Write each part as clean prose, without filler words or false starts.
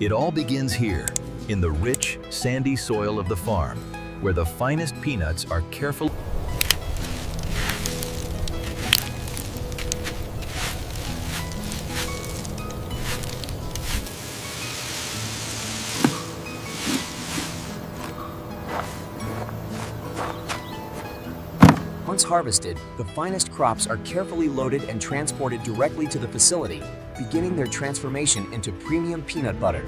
It all begins here, in the rich, sandy soil of the farm, where the finest peanuts are carefully Once harvested, the finest crops are carefully loaded and transported directly to the facility, beginning their transformation into premium peanut butter.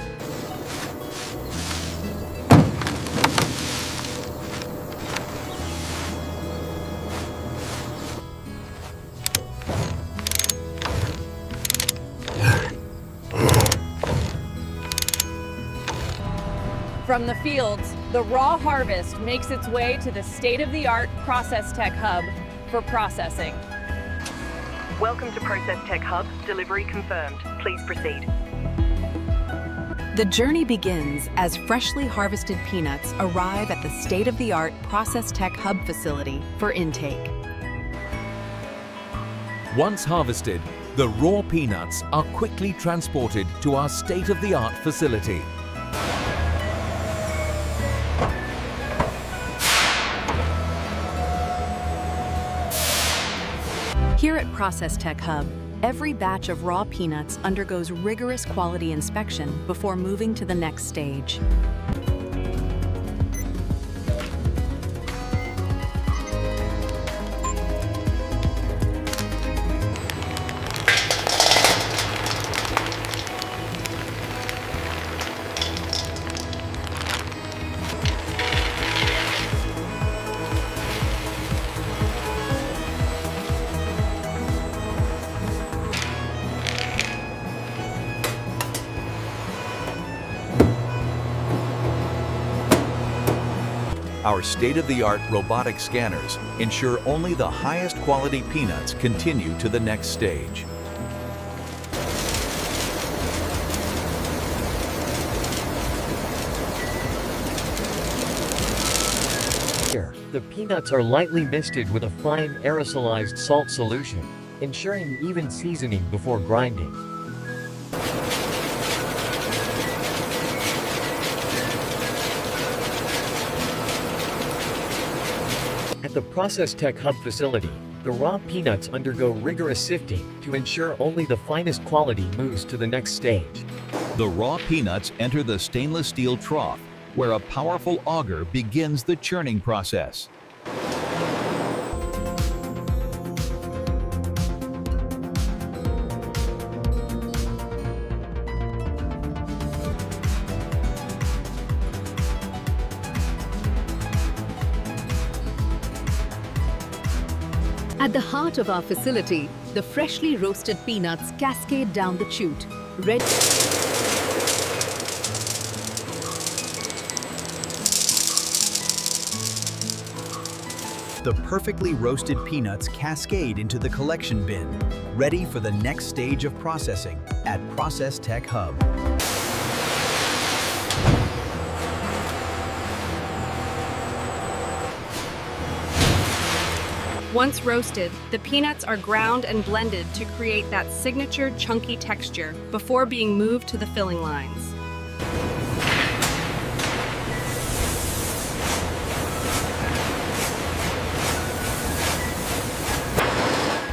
From the fields, the raw harvest makes its way to the state-of-the-art Process Tech Hub for processing. Welcome to Process Tech Hub. Delivery confirmed. Please proceed. The journey begins as freshly harvested peanuts arrive at the state-of-the-art Process Tech Hub facility for intake. Once harvested, the raw peanuts are quickly transported to our state-of-the-art facility. Here at Process Tech Hub, every batch of raw peanuts undergoes rigorous quality inspection before moving to the next stage. Our state-of-the-art robotic scanners ensure only the highest quality peanuts continue to the next stage. Here, the peanuts are lightly misted with a fine aerosolized salt solution, ensuring even seasoning before grinding. At the Process Tech Hub facility, the raw peanuts undergo rigorous sifting to ensure only the finest quality moves to the next stage. The raw peanuts enter the stainless steel trough, where a powerful auger begins the churning process. At the heart of our facility, the freshly roasted peanuts cascade down the chute, ready. The perfectly roasted peanuts cascade into the collection bin, ready for the next stage of processing at Process Tech Hub. Once roasted, the peanuts are ground and blended to create that signature chunky texture before being moved to the filling lines.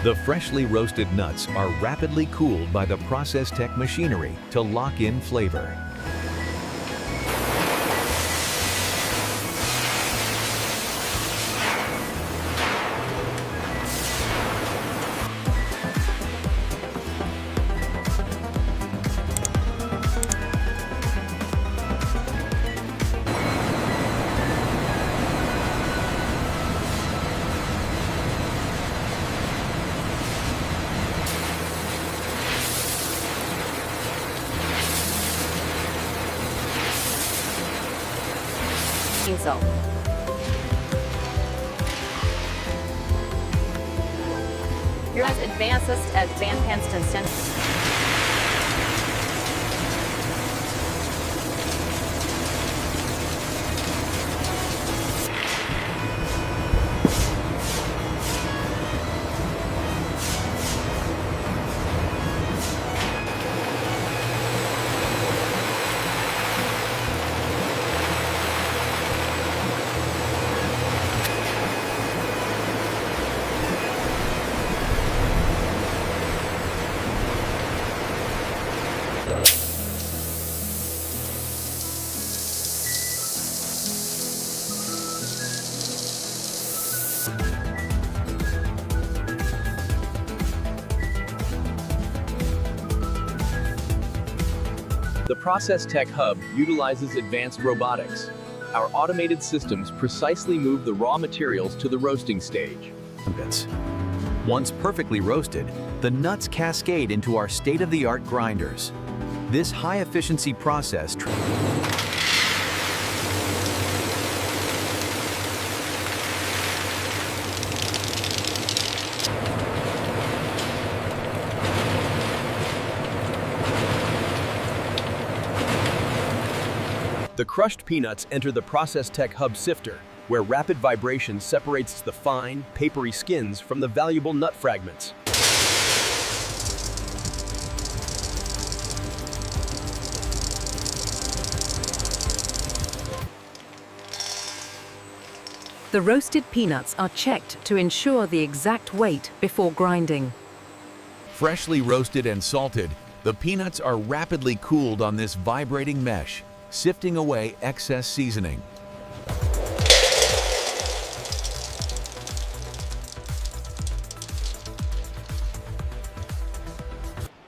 The freshly roasted nuts are rapidly cooled by the Process Tech machinery to lock in flavor. So. You're as advanced as Van Panston Center. The Process Tech Hub utilizes advanced robotics. Our automated systems precisely move the raw materials to the roasting stage. Once perfectly roasted, the nuts cascade into our state-of-the-art grinders. This high-efficiency process The crushed peanuts enter the Process Tech Hub sifter, where rapid vibration separates the fine, papery skins from the valuable nut fragments. The roasted peanuts are checked to ensure the exact weight before grinding. Freshly roasted and salted, the peanuts are rapidly cooled on this vibrating mesh, sifting away excess seasoning.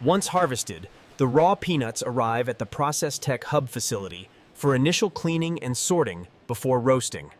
Once harvested, the raw peanuts arrive at the Process Tech Hub facility for initial cleaning and sorting before roasting.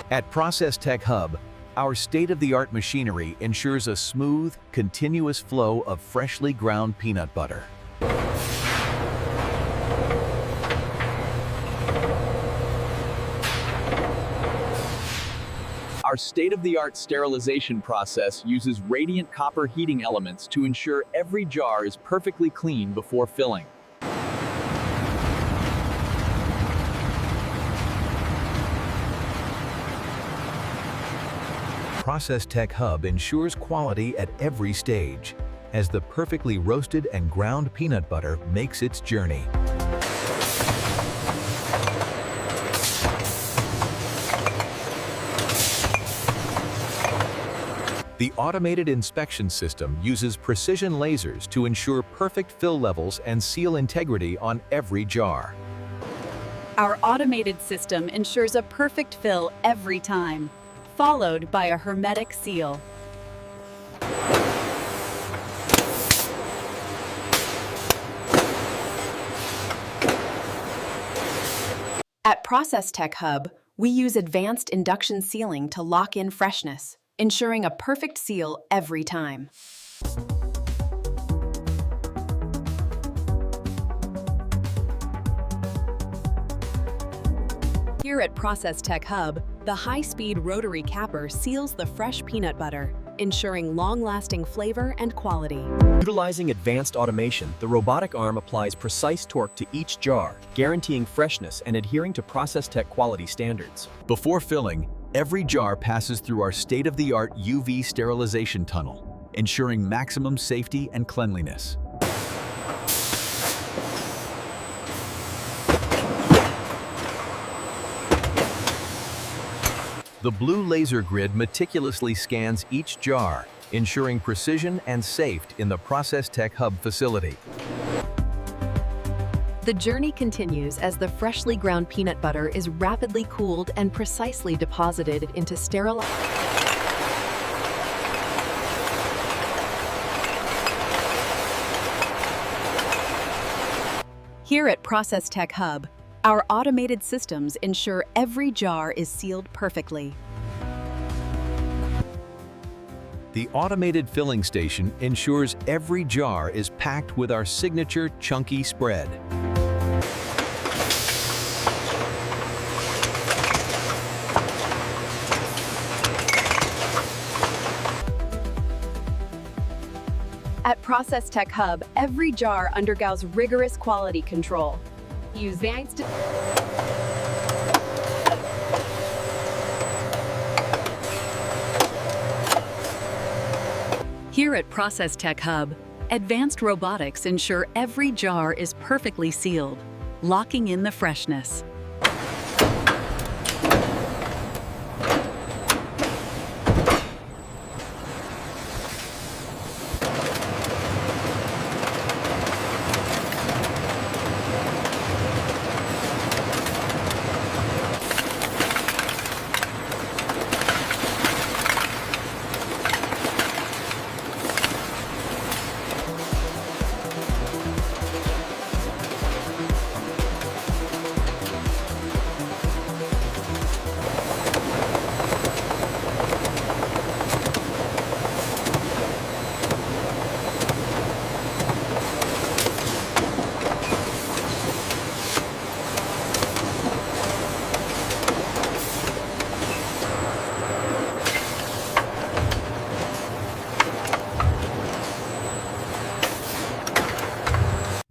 At Process Tech Hub, our state-of-the-art machinery ensures a smooth, continuous flow of freshly ground peanut butter. Our state-of-the-art sterilization process uses radiant copper heating elements to ensure every jar is perfectly clean before filling. Process Tech Hub ensures quality at every stage, as the perfectly roasted and ground peanut butter makes its journey. The automated inspection system uses precision lasers to ensure perfect fill levels and seal integrity on every jar. Our automated system ensures a perfect fill every time, followed by a hermetic seal. At Process Tech Hub, we use advanced induction sealing to lock in freshness, ensuring a perfect seal every time. Here at Process Tech Hub, the high-speed rotary capper seals the fresh peanut butter, ensuring long-lasting flavor and quality. Utilizing advanced automation, the robotic arm applies precise torque to each jar, guaranteeing freshness and adhering to Process Tech quality standards. Before filling, every jar passes through our state-of-the-art UV sterilization tunnel, ensuring maximum safety and cleanliness. The blue laser grid meticulously scans each jar, ensuring precision and safety in the Process Tech Hub facility. The journey continues as the freshly ground peanut butter is rapidly cooled and precisely deposited into sterile. Here at Process Tech Hub, our automated systems ensure every jar is sealed perfectly. The automated filling station ensures every jar is packed with our signature chunky spread. At Process Tech Hub, every jar undergoes rigorous quality control. Use advanced Here at Process Tech Hub, advanced robotics ensure every jar is perfectly sealed, locking in the freshness.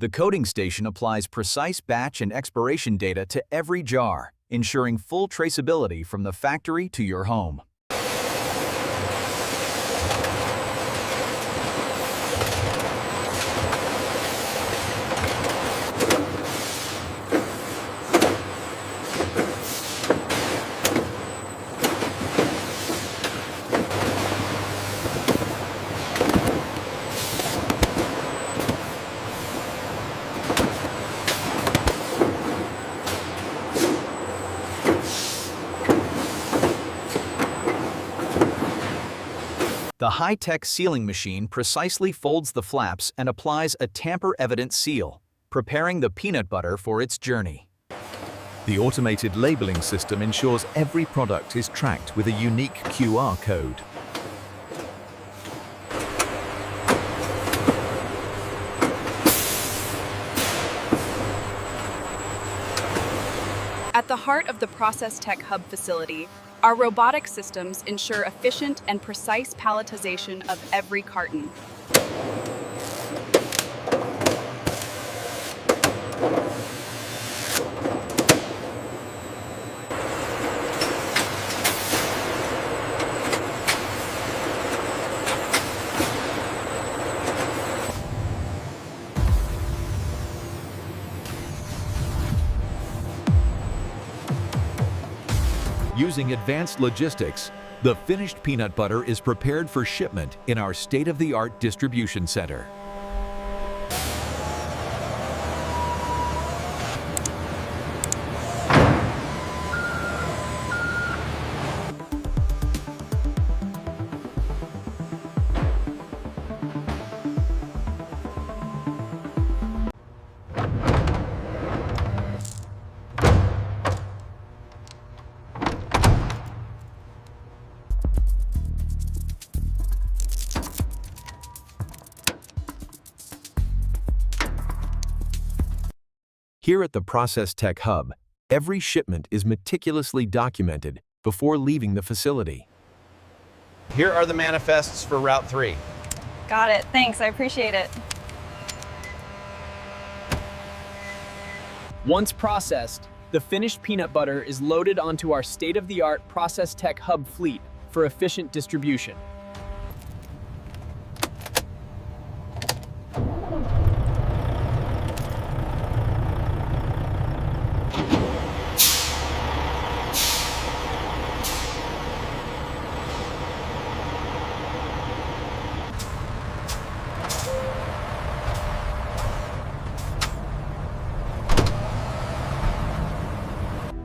The coding station applies precise batch and expiration data to every jar, ensuring full traceability from the factory to your home. The high-tech sealing machine precisely folds the flaps and applies a tamper-evident seal, preparing the peanut butter for its journey. The automated labeling system ensures every product is tracked with a unique QR code. At the heart of the Process Tech Hub facility, our robotic systems ensure efficient and precise palletization of every carton. Using advanced logistics, the finished peanut butter is prepared for shipment in our state-of-the-art distribution center. Here at the Process Tech Hub, every shipment is meticulously documented before leaving the facility. Here are the manifests for Route 3. Got it. Thanks. I appreciate it. Once processed, the finished peanut butter is loaded onto our state-of-the-art Process Tech Hub fleet for efficient distribution.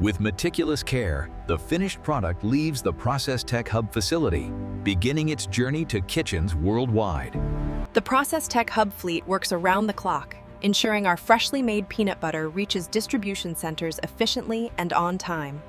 With meticulous care, the finished product leaves the Process Tech Hub facility, beginning its journey to kitchens worldwide. The Process Tech Hub fleet works around the clock, ensuring our freshly made peanut butter reaches distribution centers efficiently and on time.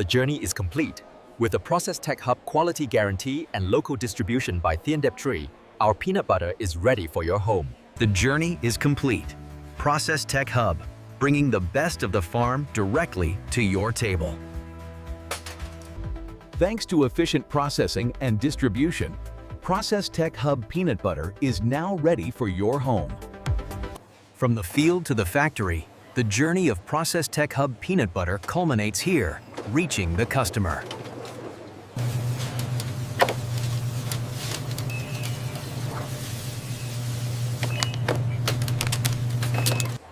the journey is complete. With the Process Tech Hub quality guarantee and local distribution by Thiendep Tree, our peanut butter is ready for your home. The journey is complete. Process Tech Hub, bringing the best of the farm directly to your table. Thanks to efficient processing and distribution, Process Tech Hub peanut butter is now ready for your home. From the field to the factory, the journey of Process Tech Hub peanut butter culminates here, reaching the customer.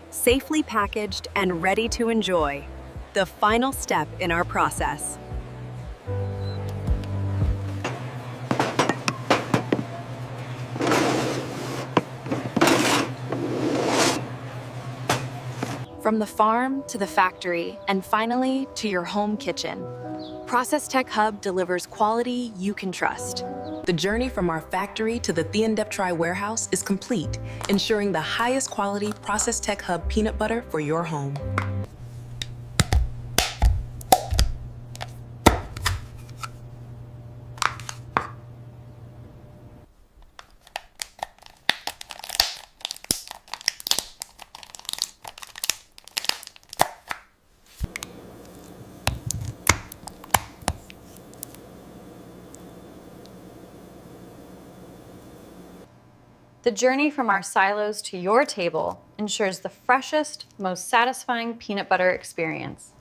Safely packaged and ready to enjoy. The final step in our process. From the farm to the factory, and finally to your home kitchen, Process Tech Hub delivers quality you can trust. The journey from our factory to the Thiendep Tree warehouse is complete, ensuring the highest quality Process Tech Hub peanut butter for your home. The journey from our silos to your table ensures the freshest, most satisfying peanut butter experience.